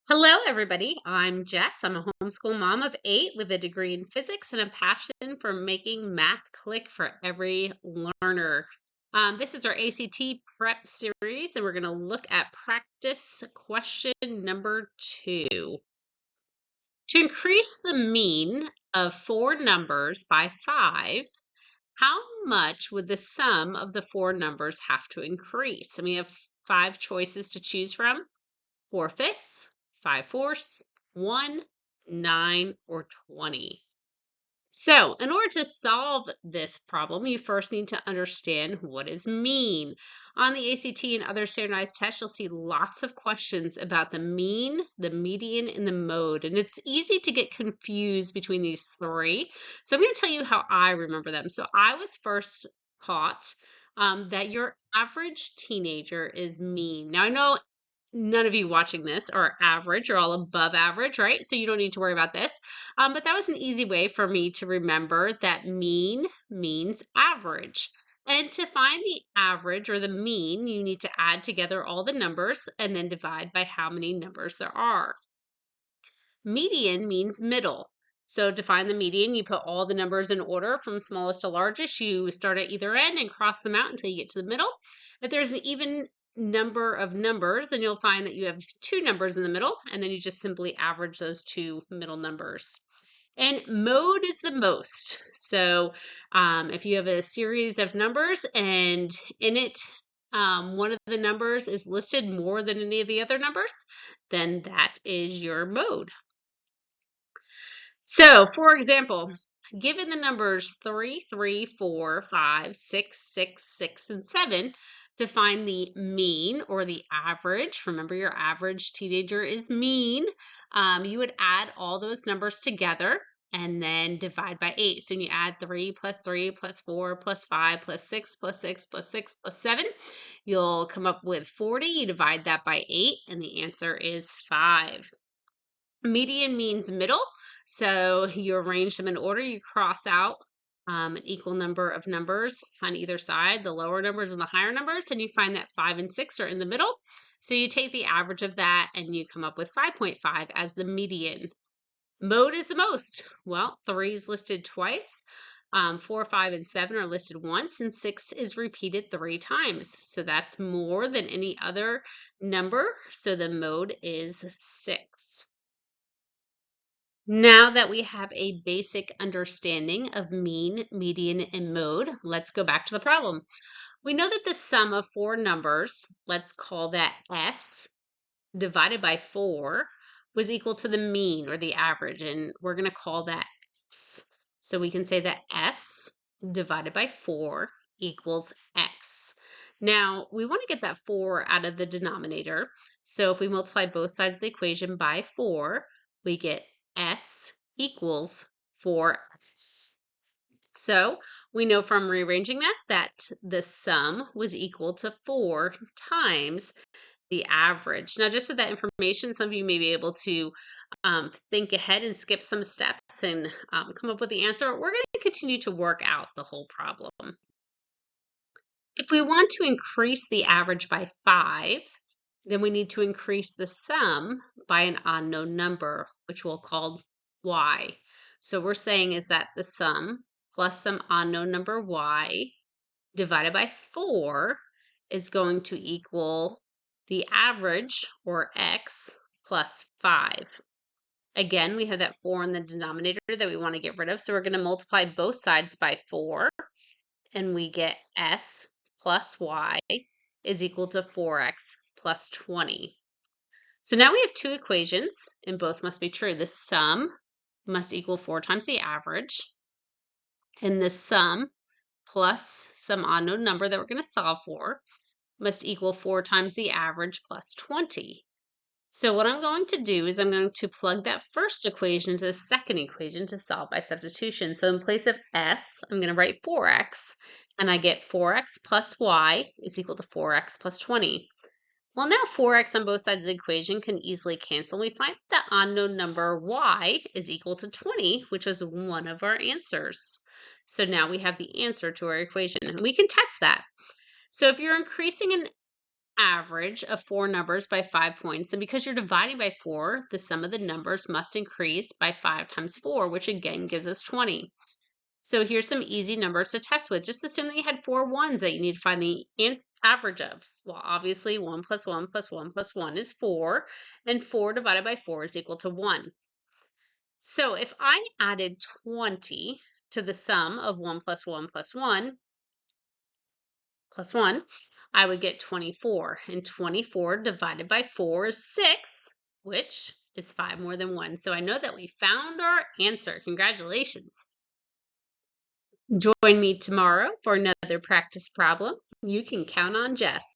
Hello, everybody. I'm Jess. I'm a homeschool mom of 8 with a degree in physics and a passion for making math click for every learner. This is our ACT prep series, and we're going to look at practice question number 2. To increase the mean of 4 numbers by 5, how much would the sum of the 4 numbers have to increase? And we have 5 choices to choose from. 4/5, 5/4, 1, 9, or 20. So, in order to solve this problem, you first need to understand what is mean. On the ACT and other standardized tests, you'll see lots of questions about the mean, the median, and the mode. And it's easy to get confused between these three. So I'm going to tell you how I remember them. So I was first taught that your average teenager is mean. Now I know none of you watching this are average or all above average, right? So you don't need to worry about this. But that was an easy way for me to remember that mean means average. And to find the average or the mean, you need to add together all the numbers and then divide by how many numbers there are. Median means middle. So to find the median, you put all the numbers in order from smallest to largest. You start at either end and cross them out until you get to the middle. If there's an even number of numbers, then you'll find that you have 2 numbers in the middle, and then you just simply average those 2 middle numbers. And mode is the most. So if you have a series of numbers and in it, one of the numbers is listed more than any of the other numbers, then that is your mode. So, for example, given the numbers 3, 3, 4, 5, 6, 6, 6, and 7, to find the mean or the average, remember your average teenager is mean, you would add all those numbers together and then divide by 8. So when you add 3 plus 4 plus 5 plus 6 plus 6 plus 6 plus 7, you'll come up with 40. You divide that by 8, and the answer is 5. Median means middle, so you arrange them in order. You cross out an equal number of numbers on either side, the lower numbers and the higher numbers, and you find that 5 and 6 are in the middle. So you take the average of that and you come up with 5.5 as the median. Mode is the most. Well, 3 is listed twice. 4, 5, and 7 are listed once, and 6 is repeated 3 times. So that's more than any other number. So the mode is 6. Now that we have a basic understanding of mean, median, and mode, let's go back to the problem. We know that the sum of 4 numbers, let's call that S, divided by 4, was equal to the mean or the average, and we're going to call that X. So we can say that S divided by 4 equals X. Now, we want to get that 4 out of the denominator. So if we multiply both sides of the equation by 4, we get S equals 4x. So we know from rearranging that the sum was equal to 4 times the average. Now, just with that information, some of you may be able to think ahead and skip some steps and come up with the answer. We're going to continue to work out the whole problem. If we want to increase the average by 5, then we need to increase the sum by an unknown number, which we'll call y. So we're saying is that the sum plus some unknown number y divided by 4 is going to equal the average, or x, plus 5. Again, we have that 4 in the denominator that we want to get rid of, so we're going to multiply both sides by 4, and we get s plus y is equal to 4x plus 20. So now we have 2 equations, and both must be true. The sum must equal 4 times the average, and the sum plus some unknown number that we're going to solve for must equal 4 times the average plus 20. So what I'm going to do is I'm going to plug that first equation into the second equation to solve by substitution. So in place of s, I'm going to write 4x, and I get 4x plus y is equal to 4x plus 20. Well, now 4x on both sides of the equation can easily cancel. We find the unknown number y is equal to 20, which is one of our answers. So now we have the answer to our equation, and we can test that. So if you're increasing an average of four numbers by 5 points, then because you're dividing by 4, the sum of the numbers must increase by 5 times 4, which again gives us 20. So here's some easy numbers to test with. Just assume that you had 4 ones that you need to find the average of. Well, obviously 1 plus 1 plus 1 plus 1 is 4, and 4 divided by 4 is equal to 1. So if I added 20 to the sum of 1 plus 1 plus 1 plus 1, I would get 24. And 24 divided by 4 is 6, which is 5 more than 1. So I know that we found our answer. Congratulations. Join me tomorrow for another practice problem. You can count on Jess.